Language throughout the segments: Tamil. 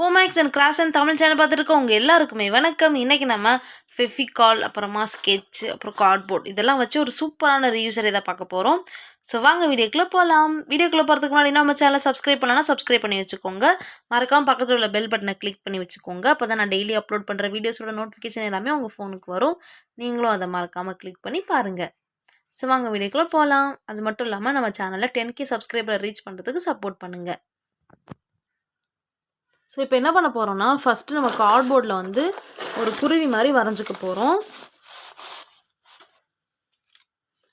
Home makes and crafts and Tamil channel பார்த்துருக்கோம் உங்கள் எல்லாருக்குமே வணக்கம். இன்றைக்கி நம்ம ஃபெஃபிகால் அப்புறமா ஸ்கெட்ச் அப்புறம் கார்ட்போர்ட் இதெல்லாம் வச்சு ஒரு சூப்பரான ரியூசர் இதை பார்க்க போகிறோம். ஸோ வாங்க வீடியோக்குள்ளே போகலாம். வீடியோக்குள்ளே போகிறதுக்கு முன்னாடி நம்ம சேனலை சப்ஸ்கிரைப் பண்ணலாம், சப்ஸ்கிரைப் பண்ணி வச்சுக்கோங்க. மறக்காமல் பக்கத்தில் உள்ள பெல் பட்டனை கிளிக் பண்ணி வச்சுக்கோங்க. அப்போ தான் நான் டெய்லி அப்லோட் பண்ணுற வீடியோஸோட நோட்டிஃபிகேஷன் எல்லாமே உங்கள் ஃபோனுக்கு வரும். நீங்களும் அதை மறக்காமல் கிளிக் பண்ணி பாருங்கள். ஸோ வாங்க வீடியோக்குள்ளே போகலாம். அது மட்டும் இல்லாமல் நம்ம சேனலில் 10K சப்ஸ்கிரைபரை ரீச் பண்ணுறதுக்கு சப்போர்ட் பண்ணுங்கள். ஸோ இப்போ என்ன பண்ண போகிறோம்னா, ஃபஸ்ட்டு நம்ம கார்ட்போர்டில் வந்து ஒரு குருவி மாதிரி வரைஞ்சிக்க போகிறோம்.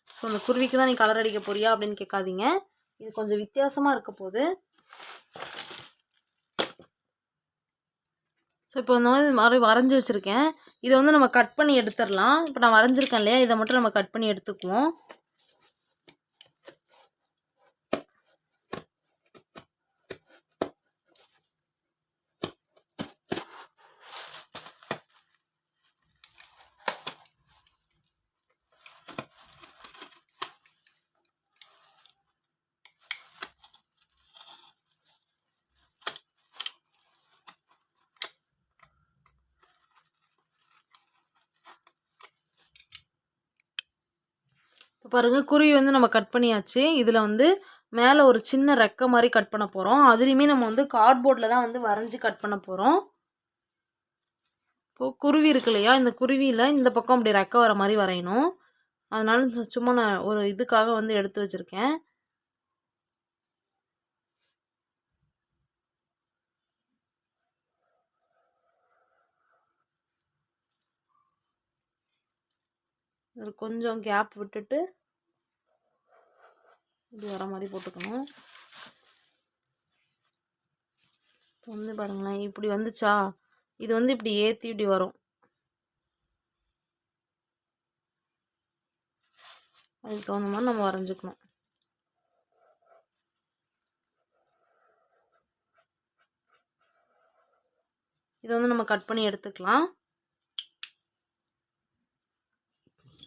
ஸோ அந்த குருவிக்கு தான் நீ கலர் அடிக்க போறியா அப்படின்னு கேட்காதீங்க. இது கொஞ்சம் வித்தியாசமாக இருக்க போகுது. ஸோ இப்போ இந்த மாதிரி வரைஞ்சி வச்சுருக்கேன். இதை வந்து நம்ம கட் பண்ணி எடுத்துடலாம். இப்போ நான் வரைஞ்சிருக்கேன் இல்லையா, இதை மட்டும் நம்ம கட் பண்ணி எடுத்துக்குவோம். இப்போ பாருங்கள், குருவி வந்து நம்ம கட் பண்ணியாச்சு. இதில் வந்து மேலே ஒரு சின்ன ரெக்கை மாதிரி கட் பண்ண போகிறோம். அதுலேயுமே நம்ம வந்து கார்ட்போர்டில் தான் வந்து வரைஞ்சி கட் பண்ண போகிறோம். இப்போது குருவி இருக்கு இல்லையா, இந்த குருவியில் இந்த பக்கம் அப்படி ரெக்கை வர மாதிரி வரையணும். அதனால சும்மா நான் ஒரு இதுக்காக வந்து எடுத்து வச்சுருக்கேன். கொஞ்சம் கேப் விட்டுட்டு இப்படி வர மாதிரி போட்டுக்கணும். இப்போ வந்து பாருங்களேன், இப்படி வந்துச்சா, இது வந்து இப்படி ஏற்றி இப்படி வரும். அதுக்கு தகுந்த மாதிரி நம்ம வரைஞ்சிக்கணும். இதை வந்து நம்ம கட் பண்ணி எடுத்துக்கலாம்.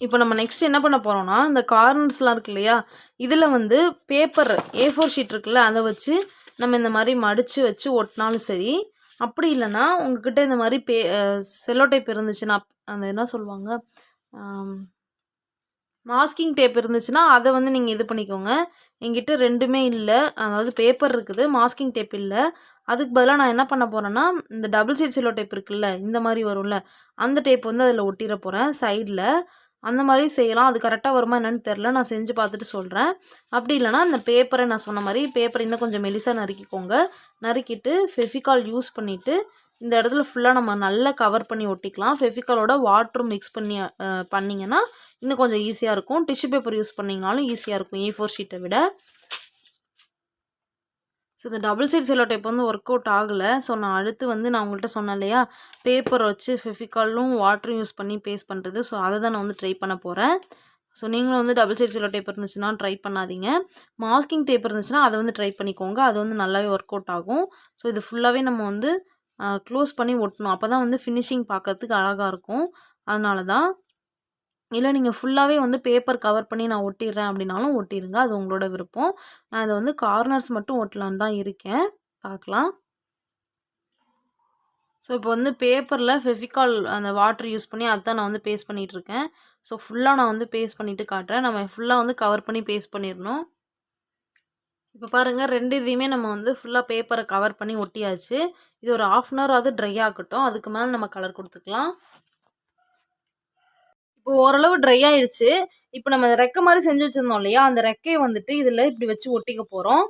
இப்போ நம்ம நெக்ஸ்ட் என்ன பண்ண போகிறோம்னா, இந்த கார்னர்ஸ்லாம் இருக்கு இல்லையா, இதில் வந்து பேப்பர் A4 ஷீட் இருக்குல்ல, அதை வச்சு நம்ம இந்த மாதிரி மடித்து வச்சு ஒட்டினாலும் சரி. அப்படி இல்லைன்னா உங்ககிட்ட இந்த மாதிரி செல்லோ டைப் இருந்துச்சுன்னா, அந்த என்ன சொல்லுவாங்க, மாஸ்கிங் டேப் இருந்துச்சுன்னா அதை வந்து நீங்கள் இது பண்ணிக்கோங்க. என்கிட்ட ரெண்டுமே இல்லை, அதாவது பேப்பர் இருக்குது, மாஸ்கிங் டேப் இல்லை. அதுக்கு பதிலாக நான் என்ன பண்ண போகிறேன்னா, இந்த டபுள் சைட் செல்லோ டேப் இருக்குல்ல, இந்த மாதிரி வரும்ல, அந்த டேப் வந்து அதில் ஒட்டிட போகிறேன் சைடில். அந்த மாதிரி செய்யலாம். அது கரெக்டாக வருமா என்னன்னு தெரில, நான் செஞ்சு பார்த்துட்டு சொல்கிறேன். அப்படி இல்லைனா இந்த பேப்பரை நான் சொன்ன மாதிரி பேப்பர் இன்னும் கொஞ்சம் மெலிசாக நறுக்கிக்கோங்க. நறுக்கிட்டு ஃபெஃபிகால் யூஸ் பண்ணிவிட்டு இந்த இடத்துல ஃபுல்லாக நம்ம நல்லா கவர் பண்ணி ஒட்டிக்கலாம். ஃபெஃபிகாலோட வாட்டரும் மிக்ஸ் பண்ணி பண்ணிங்கன்னா இன்னும் கொஞ்சம் ஈஸியாக இருக்கும். டிஷ்யூ பேப்பர் யூஸ் பண்ணிங்கனாலும் ஈஸியாக இருக்கும் A4 ஷீட்டை விட. ஸோ இந்த டபுள் சைட் செல்லோ டைப் வந்து ஒர்க் அவுட் ஆகலை. ஸோ நான் அடுத்து வந்து நான் உங்கள்கிட்ட சொன்னேன் இல்லையா, பேப்பரை வச்சு ஃபெஃபிகாலும் வாட்டரும் யூஸ் பண்ணி பேஸ்ட் பண்ணுறது. ஸோ அதை தான் நான் வந்து ட்ரை பண்ண போகிறேன். ஸோ நீங்களும் வந்து டபுள் சைட் செல்லோ டைப் இருந்துச்சுன்னா ட்ரை பண்ணாதீங்க. மாஸ்கிங் டேப் இருந்துச்சுன்னா அதை வந்து ட்ரை பண்ணிக்கோங்க. அது வந்து நல்லாவே ஒர்க் அவுட் ஆகும். ஸோ இது ஃபுல்லாகவே நம்ம வந்து க்ளோஸ் பண்ணி ஒட்டணும். அப்போ தான் வந்து ஃபினிஷிங் பார்க்கறதுக்கு அழகாக இருக்கும். அதனால தான். இல்லை நீங்கள் ஃபுல்லாகவே வந்து பேப்பர் கவர் பண்ணி நான் ஒட்டிடுறேன் அப்படின்னாலும் ஒட்டிடுங்க, அது உங்களோட விருப்பம். நான் இதை வந்து கார்னர்ஸ் மட்டும் ஒட்டலான்னு தான் இருக்கேன். பார்க்கலாம். ஸோ இப்போ வந்து பேப்பரில் ஃபெஃபிகால் அந்த வாட்டர் யூஸ் பண்ணி அதுதான் நான் வந்து பேஸ்ட் பண்ணிகிட்ருக்கேன். ஸோ ஃபுல்லாக நான் வந்து பேஸ்ட் பண்ணிவிட்டு காட்டுறேன். நம்ம ஃபுல்லாக வந்து கவர் பண்ணி பேஸ்ட் பண்ணிடணும். இப்போ பாருங்கள், ரெண்டு இதையுமே நம்ம வந்து ஃபுல்லாக பேப்பரை கவர் பண்ணி ஒட்டியாச்சு. இது ஒரு 1/2 அன் ஹவராவது ட்ரை ஆகட்டும். அதுக்கு மேலே நம்ம கலர் கொடுத்துக்கலாம். இப்போ ஓரளவு ட்ரை ஆயிடுச்சு. இப்போ நம்ம ரெக்கை மாதிரி செஞ்சு வச்சுருந்தோம் இல்லையா, அந்த ரெக்கையை வந்துட்டு இதில் இப்படி வச்சு ஒட்டிக்க போகிறோம்.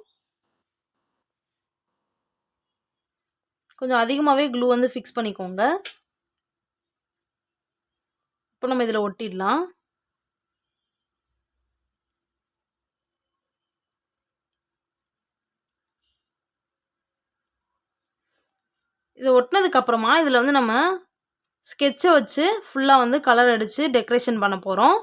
கொஞ்சம் அதிகமாகவே க்ளூ வந்து ஃபிக்ஸ் பண்ணிக்கோங்க. இப்போ நம்ம இதில் ஒட்டிடலாம். இதை ஒட்டினதுக்கப்புறமா இதில் வந்து நம்ம ஸ்கெட்சை வச்சு ஃபுல்லாக வந்து கலர் அடித்து டெக்கரேஷன் பண்ண போகிறோம்.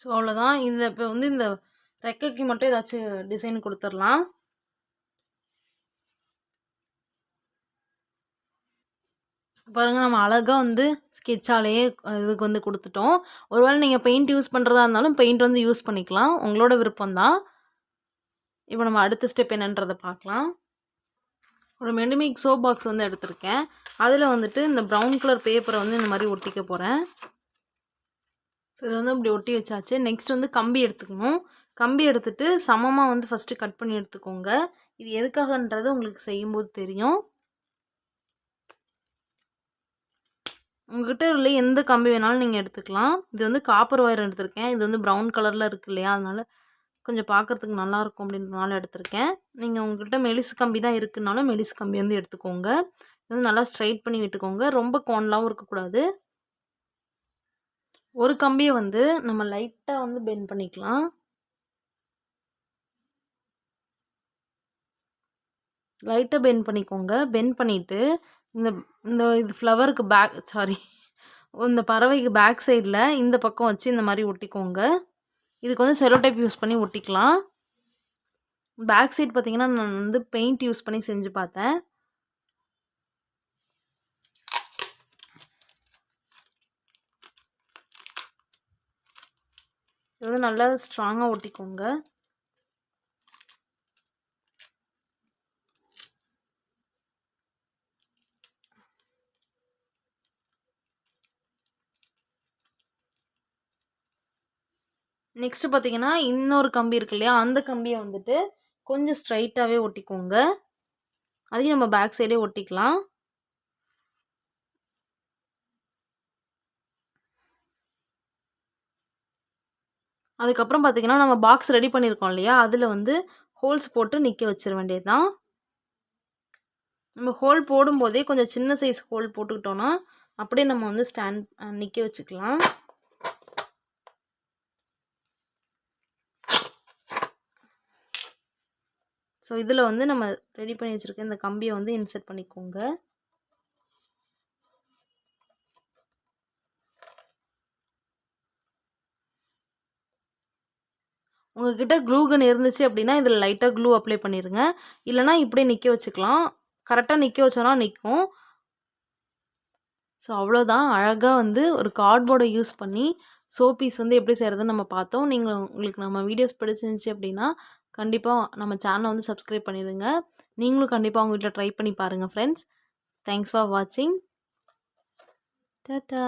ஸோ அவ்வளோதான். இப்போ வந்து இந்த ரெக்கைக்கு மட்டும் ஏதாச்சும் டிசைன் கொடுத்துடலாம். பாருங்கள், நம்ம அழகாக வந்து ஸ்கெட்சாலேயே இதுக்கு வந்து கொடுத்துட்டோம். ஒருவேளை நீங்கள் பெயிண்ட் யூஸ் பண்ணுறதா இருந்தாலும் பெயிண்ட் வந்து யூஸ் பண்ணிக்கலாம், உங்களோட விருப்பம்தான். இப்போ நம்ம அடுத்த ஸ்டெப் என்னன்றதை பார்க்கலாம். ஒரு மெனுமிக் சோப் பாக்ஸ் வந்து எடுத்திருக்கேன். அதில் வந்துட்டு இந்த ப்ரௌன் கலர் பேப்பரை வந்து இந்த மாதிரி ஒட்டிக்க போகிறேன். ஸோ இது வந்து இப்படி ஒட்டி வச்சாச்சு. நெக்ஸ்ட் வந்து கம்பி எடுத்துக்கணும். கம்பி எடுத்துகிட்டு சமமாக வந்து ஃபஸ்ட்டு கட் பண்ணி எடுத்துக்கோங்க. இது எதுக்காகன்றது உங்களுக்கு செய்யும்போது தெரியும். உங்கள்கிட்ட உள்ள எந்த கம்பி வேணாலும் நீங்கள் எடுத்துக்கலாம். இது வந்து காப்பர் ஒயர் எடுத்திருக்கேன். இது வந்து ப்ரௌன் கலரில் இருக்குது இல்லையா, அதனால் கொஞ்சம் பார்க்குறதுக்கு நல்லாயிருக்கும் அப்படின்றதுனால எடுத்திருக்கேன். நீங்கள் உங்கள்கிட்ட மெலிசு கம்பி தான் இருக்குனாலும் மெலிசு கம்பி வந்து எடுத்துக்கோங்க. இது வந்து நல்லா ஸ்ட்ரைட் பண்ணி விட்டுக்கோங்க. ரொம்ப கோணலாகவும் இருக்கக்கூடாது. ஒரு கம்பியை வந்து நம்ம லைட்டாக வந்து பெண்ட் பண்ணிக்கலாம். லைட்டாக பெண்ட் பண்ணிக்கோங்க. பெண்ட் பண்ணிவிட்டு இந்த இந்த இது ஃப்ளவருக்கு இந்த பறவைக்கு பேக் சைடில் இந்த பக்கம் வச்சு இந்த மாதிரி ஒட்டிக்கோங்க. இதுக்கு வந்து செலோ டைப் யூஸ் பண்ணி ஒட்டிக்கலாம். பேக் சைடு பார்த்திங்கன்னா நான் வந்து பெயிண்ட் யூஸ் பண்ணி செஞ்சு பார்த்தேன். இது வந்து நல்லா ஸ்ட்ராங்காக ஒட்டிக்கோங்க. நெக்ஸ்ட்டு பார்த்திங்கன்னா இன்னொரு கம்பி இருக்கு இல்லையா, அந்த கம்பியை வந்துட்டு கொஞ்சம் ஸ்ட்ரைட்டாகவே ஒட்டிக்கோங்க. அதையும் நம்ம பேக் சைடே ஒட்டிக்கலாம். அதுக்கப்புறம் பார்த்திங்கன்னா நம்ம பாக்ஸ் ரெடி பண்ணியிருக்கோம் இல்லையா, அதில் வந்து ஹோல்ஸ் போட்டு நிற்க வச்சிட வேண்டியது தான். நம்ம ஹோல் போடும்போதே கொஞ்சம் சின்ன சைஸ் ஹோல் போட்டுக்கிட்டோன்னா அப்படியே நம்ம வந்து நிற்க வச்சுக்கலாம். ஸோ இதில் வந்து நம்ம ரெடி பண்ணி வச்சுருக்க இந்த கம்பியை வந்து இன்சர்ட் பண்ணிக்கோங்க. உங்கள்கிட்ட க்ளூ கன் இருந்துச்சு அப்படின்னா இதில் லைட்டாக க்ளூ அப்ளை பண்ணிடுங்க. இல்லைனா இப்படியே நிற்க வச்சுக்கலாம். கரெக்டாக நிற்க வச்சோன்னா நிற்கும். ஸோ அவ்வளோதான். அழகாக வந்து ஒரு கார்ட்போர்டை யூஸ் பண்ணி பீஸ் வந்து எப்படி செய்கிறதுன்னு நம்ம பார்த்தோம். உங்களுக்கு நம்ம வீடியோஸ் பிடிச்சிருந்துச்சி அப்படின்னா கண்டிப்பாக நம்ம சேனலை வந்து சப்ஸ்கிரைப் பண்ணிடுங்க. நீங்களும் கண்டிப்பாக உங்கள் வீட்டில் ட்ரை பண்ணி பாருங்கள் ஃப்ரெண்ட்ஸ். தேங்க்ஸ் ஃபார் வாட்சிங். டாட்டா.